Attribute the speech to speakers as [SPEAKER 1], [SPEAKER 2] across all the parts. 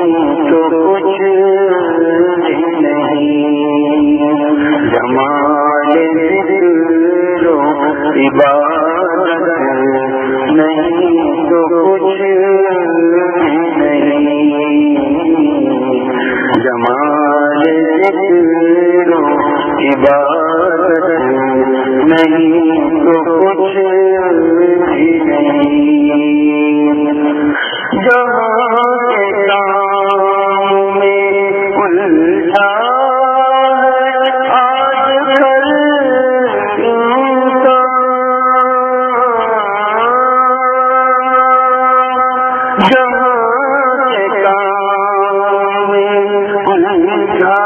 [SPEAKER 1] تو کچھ نہیں، جمال ذکر و عبادت نہیں تو کچھ نہیں، جمال ذکر و عبادت نہیں تو کچھ بھی نہیں، جہاں کے کام میں الجھا ہے آج کل انسان، جہاں کے کام میں الجھا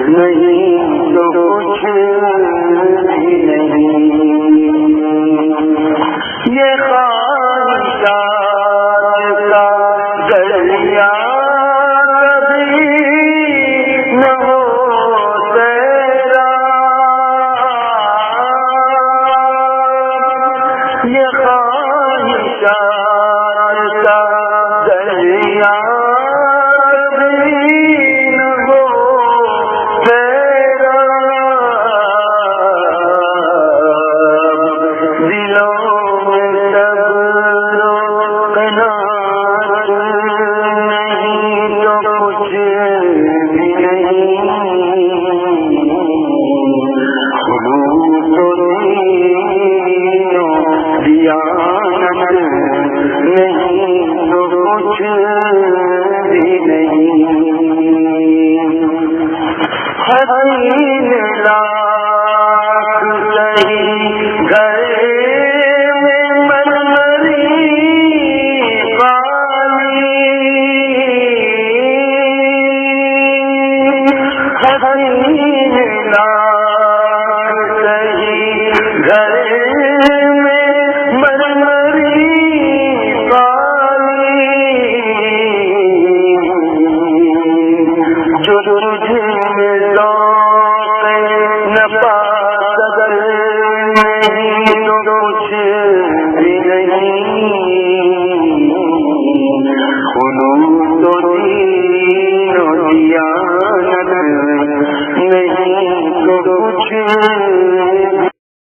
[SPEAKER 1] نہیں تو کچھ